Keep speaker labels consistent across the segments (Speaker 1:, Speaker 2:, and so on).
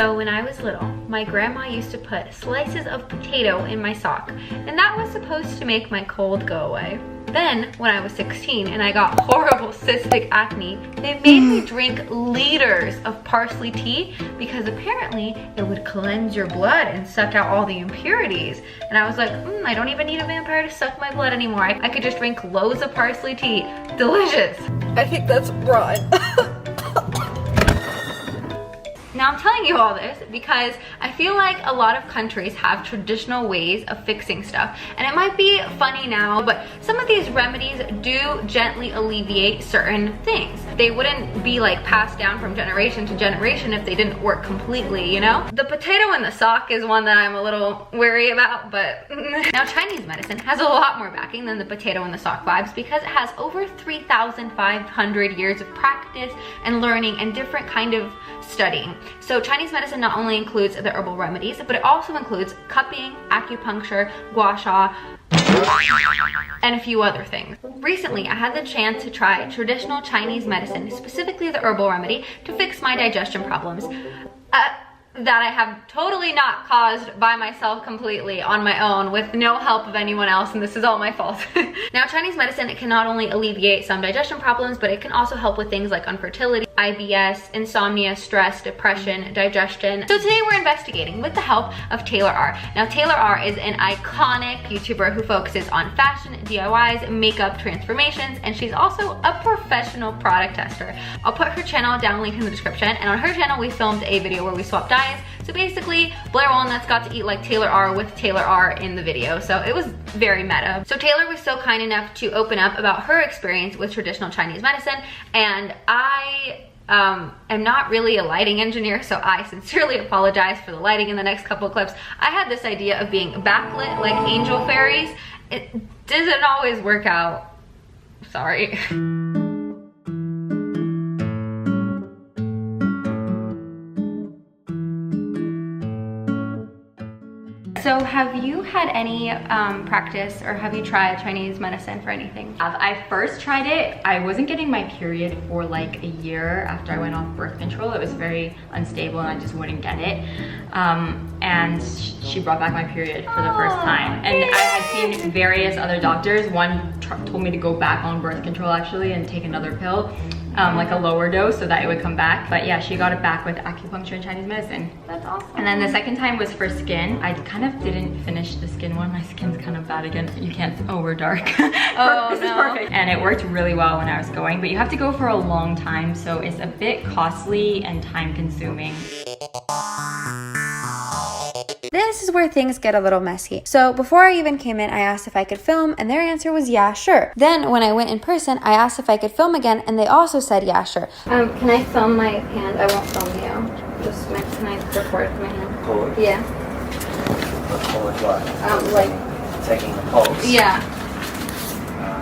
Speaker 1: So when I was little, my grandma used to put slices of potato in my sock, and that was supposed to make my cold go away. Then, when I was 16 and I got horrible cystic acne, they made me drink liters of parsley tea because apparently it would cleanse your blood and suck out all the impurities. And I was like, I don't even need a vampire to suck my blood anymore. I could just drink loads of parsley tea. Delicious.
Speaker 2: I think that's broad.
Speaker 1: Now I'm telling you all this because I feel like a lot of countries have traditional ways of fixing stuff, and it might be funny now, but some of these remedies do gently alleviate certain things. They wouldn't be like passed down from generation to generation if they didn't work completely, you know? The potato in the sock is one that I'm a little wary about, but now Chinese medicine has a lot more backing than the potato in the sock vibes because it has over 3,500 years of practice and learning and different kind of studying. So Chinese medicine not only includes the herbal remedies, but it also includes cupping, acupuncture, gua sha, and a few other things. Recently, I had the chance to try traditional Chinese medicine, specifically the herbal remedy, to fix my digestion problems. That I have totally not caused by myself completely on my own with no help of anyone else, and this is all my fault. Now, Chinese medicine, it can not only alleviate some digestion problems, but it can also help with things like infertility, IBS, insomnia, stress, depression, digestion. So today we're investigating with the help of Taylor R. Now, Taylor R is an iconic YouTuber who focuses on fashion, DIYs, makeup transformations, and she's also a professional product tester. I'll put her channel down, link in the description, and on her channel we filmed a video where we swapped diets. So basically, Blair Walnuts got to eat like Taylor R with Taylor R in the video, so it was very meta. So Taylor was so kind enough to open up about her experience with traditional Chinese medicine, and I am not really a lighting engineer, so I sincerely apologize for the lighting in the next couple of clips. I had this idea of being backlit like angel fairies. It doesn't always work out. Sorry. So have you had any practice or have you tried Chinese medicine for anything?
Speaker 3: I first tried it. I wasn't getting my period for like a year after I went off birth control. It was very unstable and I just wouldn't get it. And she brought back my period for the first time. And I had seen various other doctors. One told me to go back on birth control actually and take another pill. Like a lower dose so that it would come back. But yeah, she got it back with acupuncture and Chinese medicine.
Speaker 1: That's awesome.
Speaker 3: And then the second time was for skin. I kind of didn't finish the skin one. My skin's kind of bad again. You can't, we're dark.
Speaker 1: Oh,
Speaker 3: this is perfect. And it worked really well when I was going, but you have to go for a long time, so it's a bit costly and time consuming.
Speaker 2: This is where things get a little messy. So before I even came in, I asked if I could film, and their answer was yeah, sure. Then when I went in person, I asked if I could film again, and they also said yeah, sure.
Speaker 1: Can I film my hand? I won't film you. Just can I record my hand?
Speaker 4: Pulse?
Speaker 1: Yeah.
Speaker 4: Pulse what?
Speaker 1: Like
Speaker 4: taking the pulse?
Speaker 1: Yeah.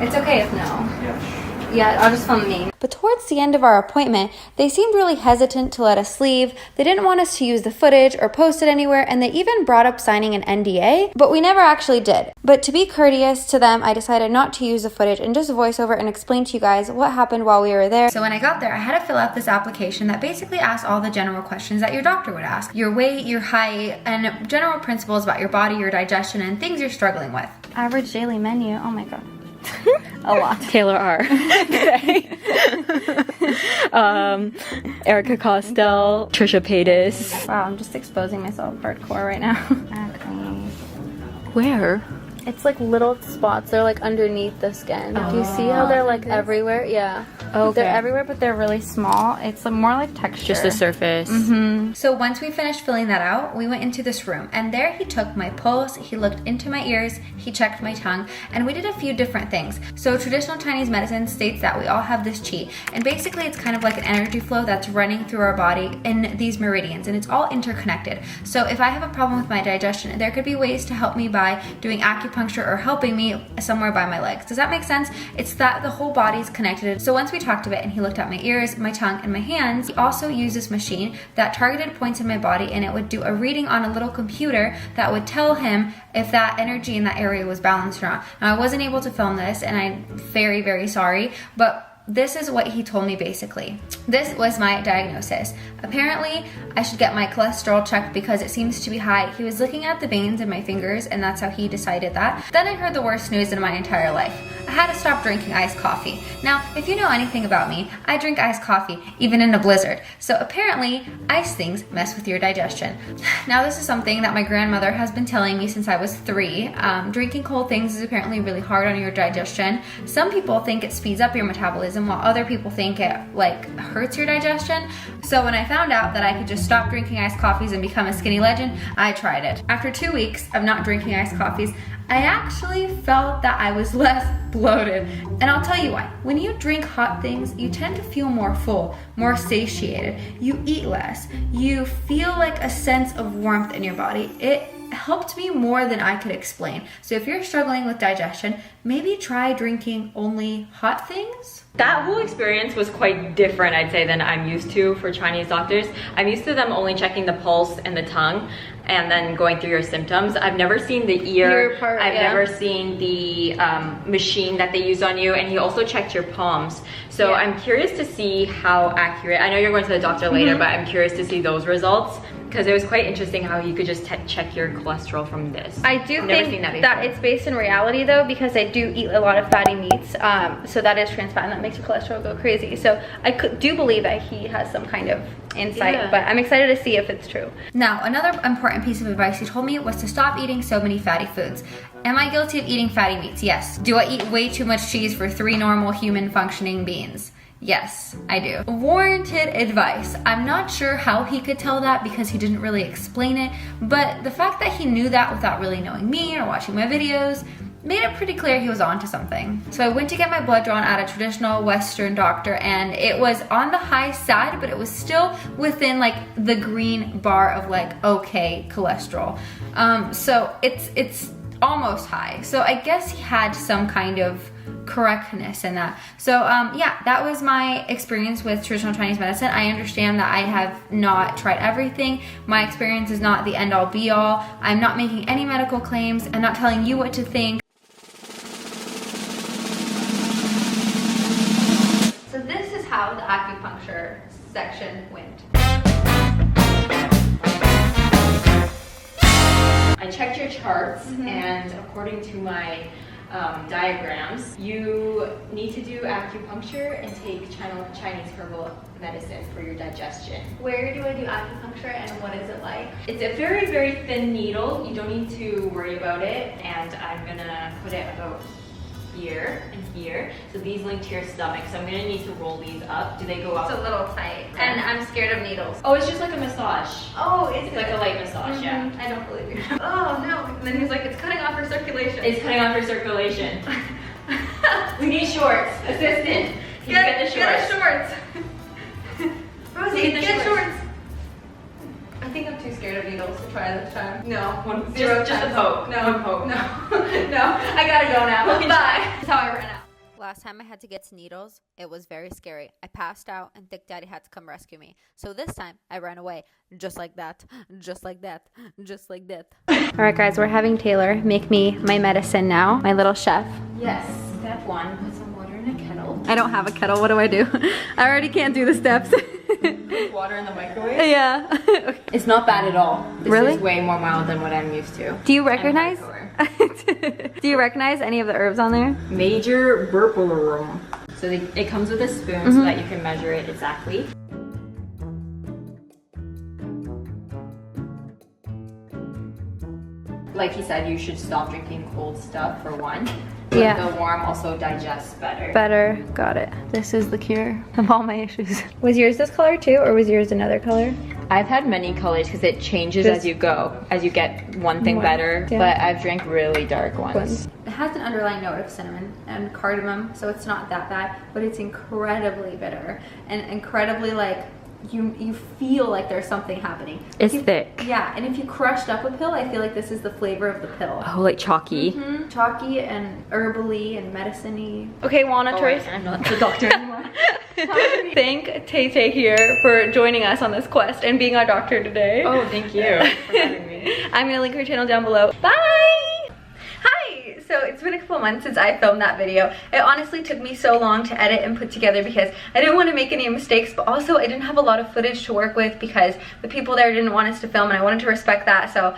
Speaker 1: It's okay if no.
Speaker 4: Yeah.
Speaker 1: Yeah, I'll just film me.
Speaker 2: But towards the end of our appointment, they seemed really hesitant to let us leave. They didn't want us to use the footage or post it anywhere, and they even brought up signing an NDA, but we never actually did. But to be courteous to them, I decided not to use the footage and just voice over and explain to you guys what happened while we were there. So when I got there, I had to fill out this application that basically asked all the general questions that your doctor would ask. Your weight, your height, and general principles about your body, your digestion, and things you're struggling with. Average daily menu, oh my god. A lot.
Speaker 3: Taylor R. Erica Costel, Trisha Paytas.
Speaker 1: Wow, I'm just exposing myself hardcore right now. Acne.
Speaker 3: Where?
Speaker 1: It's like little spots. They're like underneath the skin. Do you see how they're like everywhere? Yeah.
Speaker 3: Okay.
Speaker 1: They're everywhere, but they're really small. It's more like texture.
Speaker 3: Just the surface.
Speaker 2: So once we finished filling that out, we went into this room, and there he took my pulse, he looked into my ears, he checked my tongue, and we did a few different things. So traditional Chinese medicine states that we all have this qi, and basically it's kind of like an energy flow that's running through our body in these meridians, and it's all interconnected. So if I have a problem with my digestion, there could be ways to help me by doing acupuncture or helping me somewhere by my legs. Does that make sense? It's that the whole body's connected. So once we talked a bit and he looked at my ears, my tongue, and my hands, he also used this machine that targeted points in my body, and it would do a reading on a little computer that would tell him if that energy in that area was balanced or not. Now, I wasn't able to film this, and I'm very, very sorry, but this is what he told me basically. This was my diagnosis. Apparently, I should get my cholesterol checked because it seems to be high. He was looking at the veins in my fingers and that's how he decided that. Then I heard the worst news in my entire life. I had to stop drinking iced coffee. Now, if you know anything about me, I drink iced coffee, even in a blizzard. So apparently, ice things mess with your digestion. Now, this is something that my grandmother has been telling me since I was 3. Drinking cold things is apparently really hard on your digestion. Some people think it speeds up your metabolism, while other people think it hurts your digestion. So when I found out that I could just stop drinking iced coffees and become a skinny legend, I tried it. After 2 weeks of not drinking iced coffees, I actually felt that I was less bloated. And I'll tell you why. When you drink hot things, you tend to feel more full, more satiated. You eat less. You feel like a sense of warmth in your body. It helped me more than I could explain. So if you're struggling with digestion, maybe try drinking only hot things.
Speaker 3: That whole experience was quite different, I'd say, than I'm used to for Chinese doctors. I'm used to them only checking the pulse and the tongue and then going through your symptoms. I've never seen the ear part, I've never seen the machine that they use on you, and he also checked your palms. So I'm curious to see how accurate, I know you're going to the doctor later, but I'm curious to see those results, because it was quite interesting how you could just check your cholesterol from this.
Speaker 1: I do think that it's based in reality though, because I do eat a lot of fatty meats, so that is trans fat and that makes your cholesterol go crazy. So I do believe that he has some kind of insight, but I'm excited to see if it's true.
Speaker 2: Now, another important piece of advice he told me was to stop eating so many fatty foods. Am I guilty of eating fatty meats? Yes. Do I eat way too much cheese for 3 normal human functioning beings? Yes, I do. Warranted advice. I'm not sure how he could tell that because he didn't really explain it, but the fact that he knew that without really knowing me or watching my videos made it pretty clear he was onto something. So I went to get my blood drawn at a traditional Western doctor, and it was on the high side, but it was still within the green bar of okay cholesterol. So it's almost high. So I guess he had some kind of correctness in that. So yeah, that was my experience with traditional Chinese medicine. I understand that I have not tried everything. My experience is not the end all be all. I'm not making any medical claims. I'm not telling you what to think. So this is how the acupuncture section went.
Speaker 3: I checked your charts, and according to my diagrams, you need to do acupuncture and take Chinese herbal medicine for your digestion.
Speaker 1: Where do I do acupuncture and what is it like?
Speaker 3: It's a very, very thin needle. You don't need to worry about it, and I'm gonna put it about here and here. So these link to your stomach, so I'm gonna need to roll these up. Do they go up?
Speaker 1: It's a little tight, and I'm scared of needles.
Speaker 3: Oh, it's just like a massage.
Speaker 1: Oh,
Speaker 3: it's like a light massage, yeah.
Speaker 1: I don't believe you. Oh no, and then he's like, it's cutting off her circulation.
Speaker 3: It's cutting off her circulation. We need shorts. Assistant, can you get the shorts?
Speaker 1: Get shorts. Rosie, get shorts. I think I'm too scared of needles to try this time. No.
Speaker 3: Just a poke.
Speaker 1: No.
Speaker 3: One poke.
Speaker 1: No. No. I gotta go now. Bye. That's how I ran out.
Speaker 2: Last time I had to get needles, it was very scary. I passed out and Thick Daddy had to come rescue me. So this time I ran away. Just like that. Just like that. Just like that.
Speaker 1: Alright guys, we're having Taylor make me my medicine now. My little chef.
Speaker 3: Yes. Step 1, put some water in a kettle.
Speaker 1: I don't have a kettle. What do I do? I already can't do the steps.
Speaker 3: Put water in the microwave?
Speaker 1: Yeah. Okay.
Speaker 3: It's not bad at all. This
Speaker 1: Really?
Speaker 3: is way more mild than what I'm used to.
Speaker 1: Do you recognize? Do you recognize any of the herbs on there?
Speaker 3: Major burpalorum. So it comes with a spoon so that you can measure it exactly. Like he said, you should stop drinking cold stuff for one. But
Speaker 1: Yeah.
Speaker 3: the warm also digests better.
Speaker 1: Better. Got it. This is the cure of all my issues. Was yours this color too, or was yours another color?
Speaker 3: I've had many colors because it changes as you go, as you get one thing better.
Speaker 1: Yeah.
Speaker 3: But I've drank really dark ones.
Speaker 2: It has an underlying note of cinnamon and cardamom, so it's not that bad, but it's incredibly bitter and incredibly you feel like there's something happening.
Speaker 3: It's thick.
Speaker 2: Yeah, and if you crushed up a pill, I feel like this is the flavor of the pill.
Speaker 3: Oh, like chalky.
Speaker 2: Chalky and herbally and medicine-y.
Speaker 1: Okay, Walnut Choice.
Speaker 3: I'm not the doctor anymore.
Speaker 1: Thank Tay here for joining us on this quest and being our doctor today.
Speaker 3: Oh, thank you for having me.
Speaker 1: I'm gonna link her channel down below. Bye! Hi! So it's been a couple months since I filmed that video. It honestly took me so long to edit and put together because I didn't want to make any mistakes, but also I didn't have a lot of footage to work with because the people there didn't want us to film, and I wanted to respect that. So,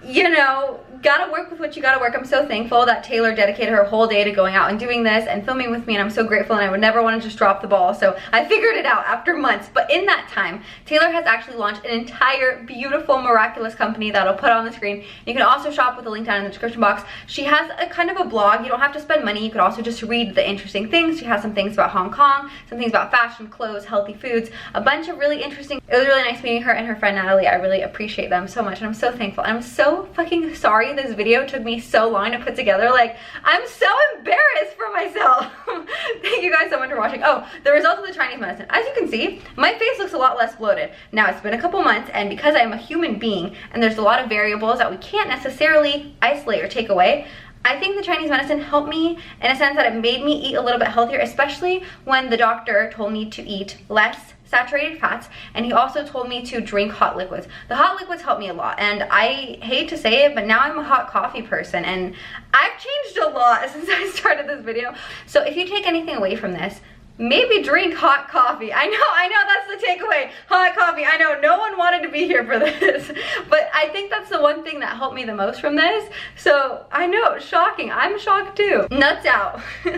Speaker 1: you know, gotta work with what you gotta work. I'm so thankful that Taylor dedicated her whole day to going out and doing this and filming with me, and I'm so grateful, and I would never want to just drop the ball. So I figured it out after months. But in that time, Taylor has actually launched an entire beautiful, miraculous company that I'll put on the screen. You can also shop with the link down in the description box. She has a kind of a blog. You don't have to spend money. You could also just read the interesting things. She has some things about Hong Kong, some things about fashion, clothes, healthy foods, a bunch of really interesting. It was really nice meeting her and her friend Natalie. I really appreciate them so much, and I'm so thankful. And I'm so fucking sorry this video took me so long to put together. Like, I'm so embarrassed for myself. Thank you guys so much for watching. Oh, the results of the Chinese medicine. As you can see, my face looks a lot less bloated. Now, it's been a couple months, and because I'm a human being and there's a lot of variables that we can't necessarily isolate or take away, I think the Chinese medicine helped me in a sense that it made me eat a little bit healthier, especially when the doctor told me to eat less saturated fats, and he also told me to drink hot liquids. The hot liquids helped me a lot, and I hate to say it, but now I'm a hot coffee person, and I've changed a lot since I started this video. So if you take anything away from this, maybe drink hot coffee. I know that's the takeaway. Hot coffee. I know no one wanted to be here for this, but I think that's the one thing that helped me the most from this. So I know, shocking. I'm shocked too. Nuts out.